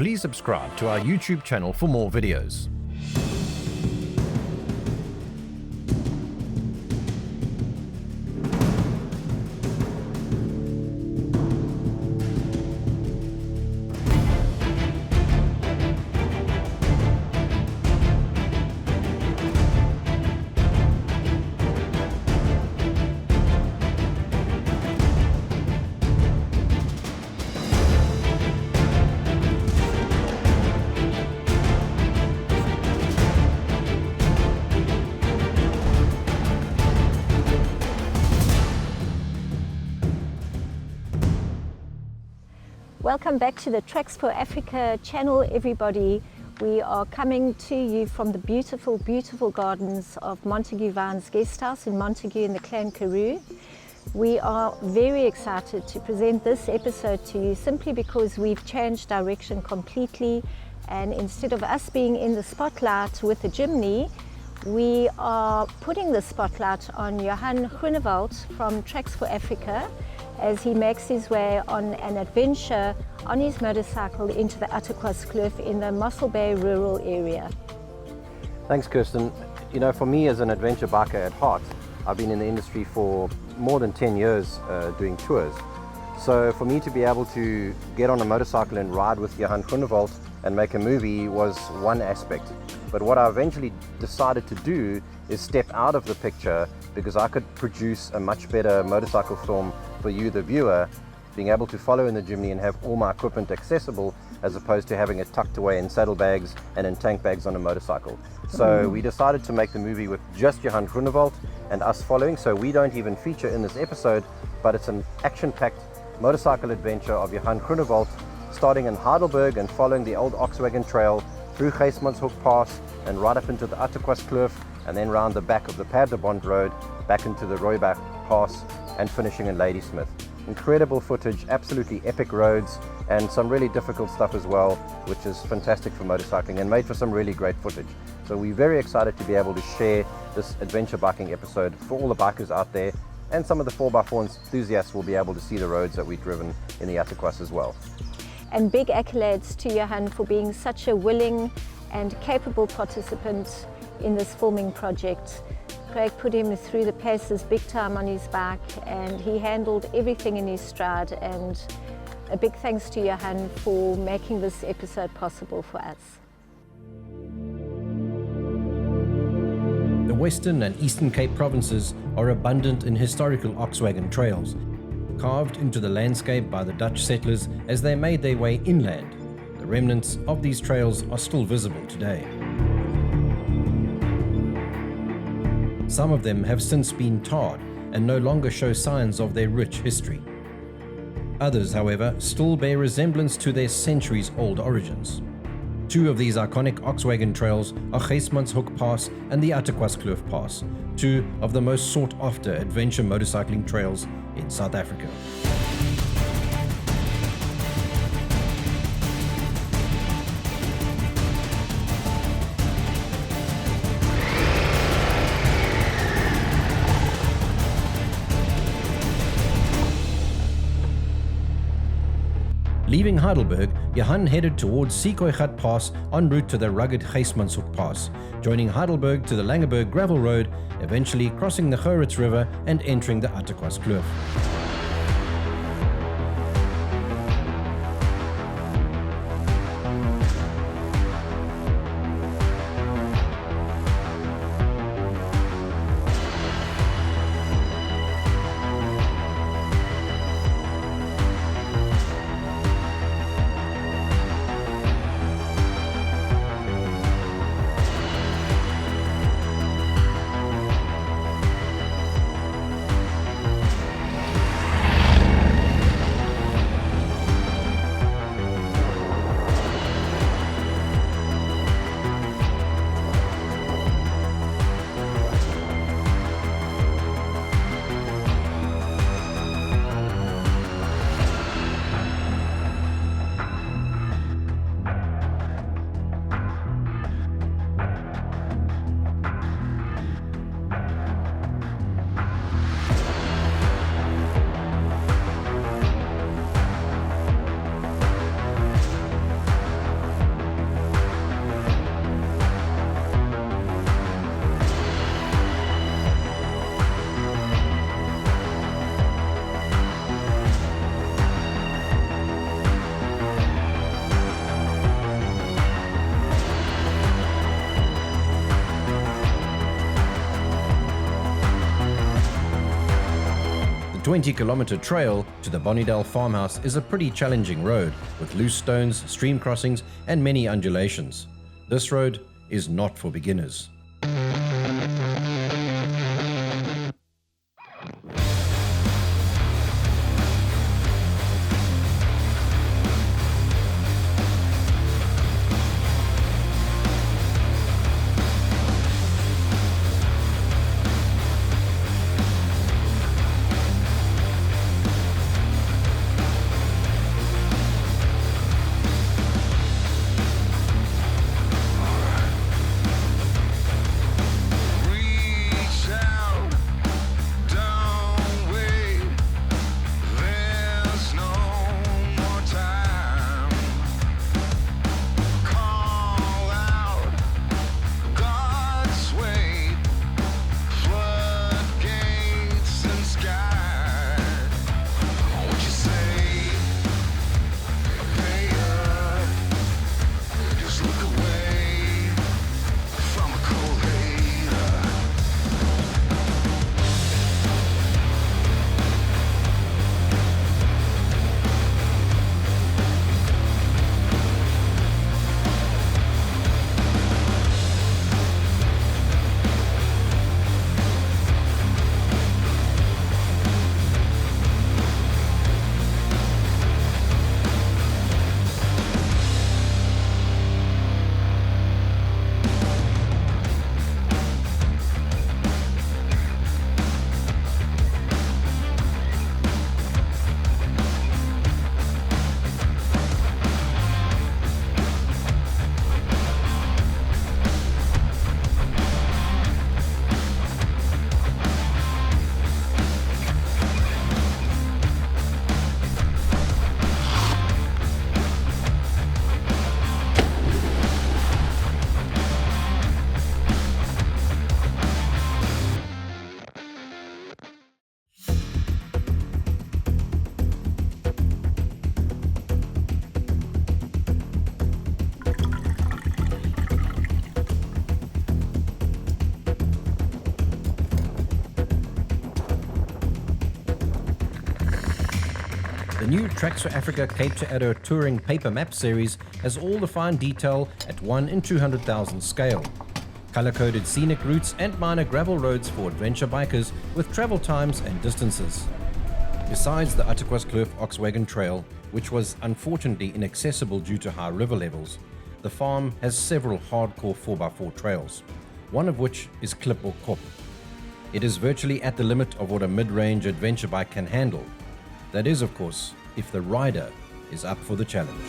please subscribe to our YouTube channel for more videos. Welcome back to the Tracks4Africa channel, everybody. We are coming to you from the beautiful, beautiful gardens of Montague Vine's guest house in Montague in the Clan Karoo. We are very excited to present this episode to you simply because we've changed direction completely, and instead of us being in the spotlight with the Jimny, we are putting the spotlight on Johan Groenewald from Tracks4Africa as he makes his way on an adventure on his motorcycle into the Attakwaskloof in the Mossel Bay rural area. Thanks, Kirsten. You know, for me as an adventure biker at heart, I've been in the industry for more than 10 years doing tours. So for me to be able to get on a motorcycle and ride with Johan Groenewald and make a movie was one aspect. But what I eventually decided to do is step out of the picture because I could produce a much better motorcycle film for you, the viewer, being able to follow in the Jimny and have all my equipment accessible as opposed to having it tucked away in saddlebags and in tank bags on a motorcycle. So we decided to make the movie with just Johan Groenewald and us following, so we don't even feature in this episode, but it's an action-packed motorcycle adventure of Johan Groenewald, starting in Heidelberg and following the old Oxwagon Trail through Gysmanshoek Pass and right up into the Attakwaskloof, and then round the back of the Paardebont Road back into the Rooiberg Pass and finishing in Ladismith. Incredible footage, absolutely epic roads, and some really difficult stuff as well, which is fantastic for motorcycling and made for some really great footage. So we're very excited to be able to share this adventure biking episode for all the bikers out there, and some of the 4x4 enthusiasts will be able to see the roads that we've driven in the Attakwas as well. And big accolades to Johan for being such a willing and capable participant in this filming project. Craig put him through the paces big time on his bike, and he handled everything in his stride, and a big thanks to Johan for making this episode possible for us. The Western and Eastern Cape provinces are abundant in historical oxwagon trails, carved into the landscape by the Dutch settlers as they made their way inland. The remnants of these trails are still visible today. Some of them have since been tarred and no longer show signs of their rich history. Others, however, still bear resemblance to their centuries-old origins. Two of these iconic oxwagon trails are Gysmanshoek Pass and the Attakwaskloof Pass, two of the most sought-after adventure motorcycling trails in South Africa. Leaving Heidelberg, Johan headed towards Assegaaibosch Pass en route to the rugged Gysmanshoek Pass, joining Heidelberg to the Langeberg gravel road, eventually crossing the Gouritz River and entering the Attakwaskloof. 20-kilometer trail to the Bonniedale farmhouse is a pretty challenging road with loose stones, stream crossings, and many undulations. This road is not for beginners. The new Tracks4Africa Cape to Addo touring paper map series has all the fine detail at 1 in 200,000 scale. Color-coded scenic routes and minor gravel roads for adventure bikers with travel times and distances. Besides the Attakwaskloof Wagon Trail, which was unfortunately inaccessible due to high river levels, the farm has several hardcore 4x4 trails, one of which is Klipbokkop. It is virtually at the limit of what a mid-range adventure bike can handle. That is, of course, if the rider is up for the challenge.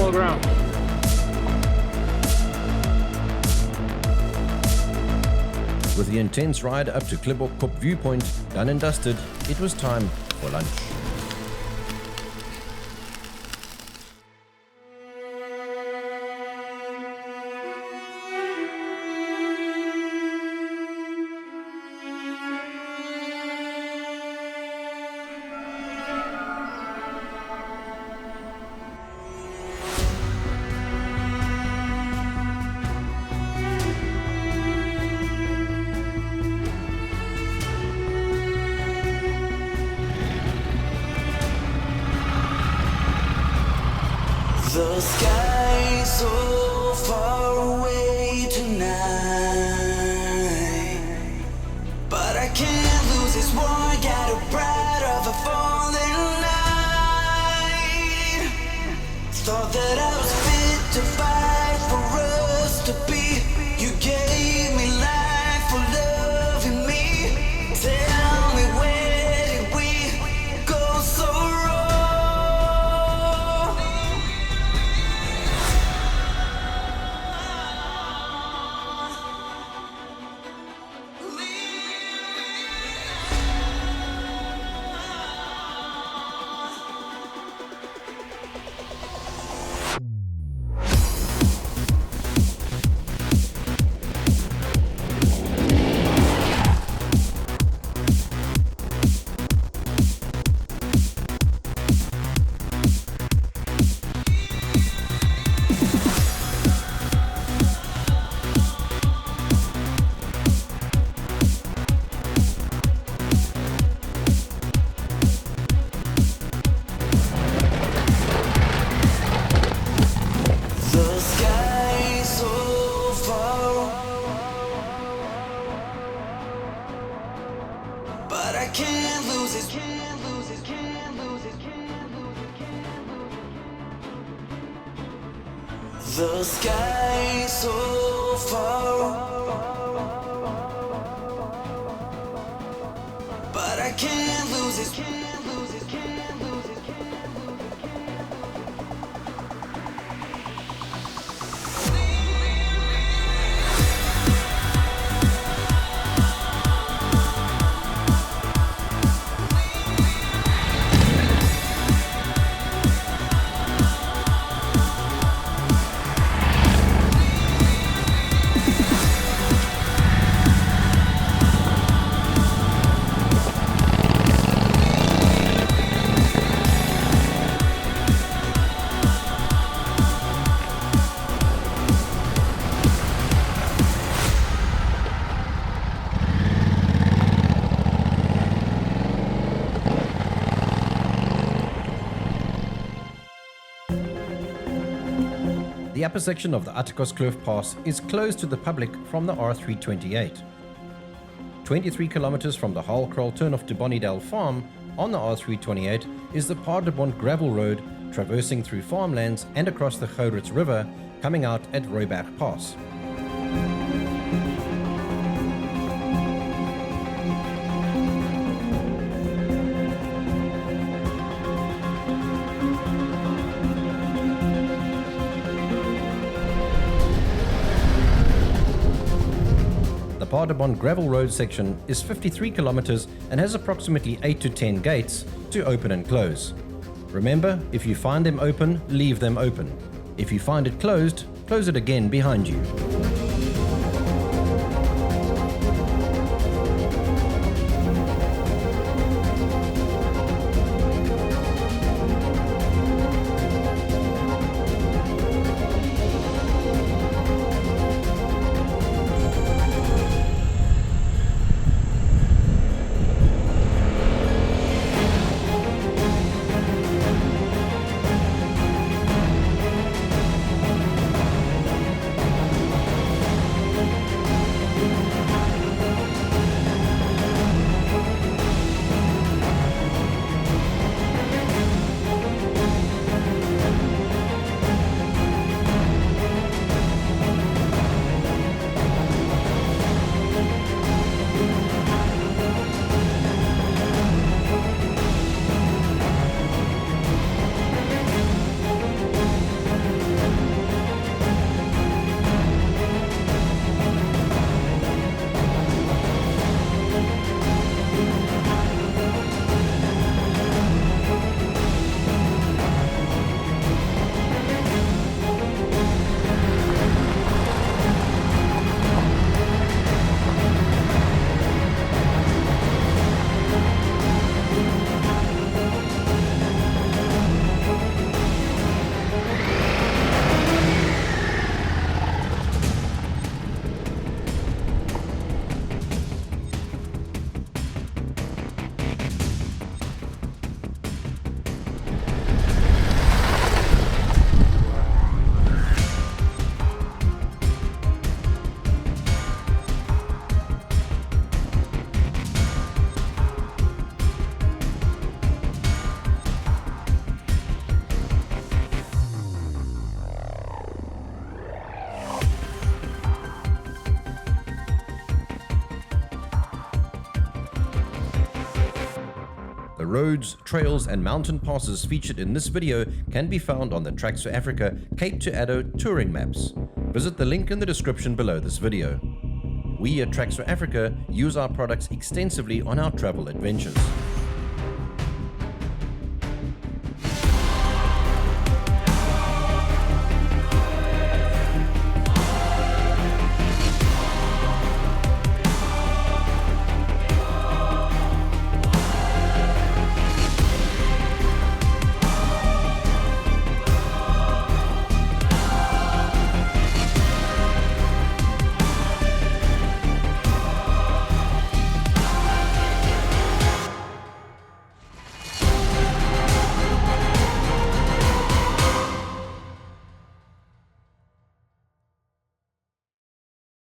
level ground. With the intense ride up to Klipbokkop viewpoint done and dusted, it was time for lunch. The sky's so far away tonight, but I can't lose this war. Got a pride of a fallen night. Thought that I was fit to fight for us to be. You gave me life for loving me. Tell me, where did we go so wrong? The sky's so far, but I can't lose it. Can't lose it. Can't lose it. Can't lose it. Can't lose it. The sky's so far, but I can't lose it. Can't lose it. Can't lose it. Can't lose it. The upper section of the Attakwaskloof Pass is closed to the public from the R328. 23 kilometers from the Halkrol turnoff to Bonniedale Farm on the R328 is the Paardebont gravel road traversing through farmlands and across the Gouritz River, coming out at Rooiberg Pass. The Paardebont gravel road section is 53 kilometers and has approximately 8 to 10 gates to open and close. Remember, if you find them open, leave them open. If you find it closed, close it again behind you. roads, trails and mountain passes featured in this video can be found on the Tracks4Africa Cape to Addo touring maps. Visit the link in the description below this video. We at Tracks4Africa use our products extensively on our travel adventures.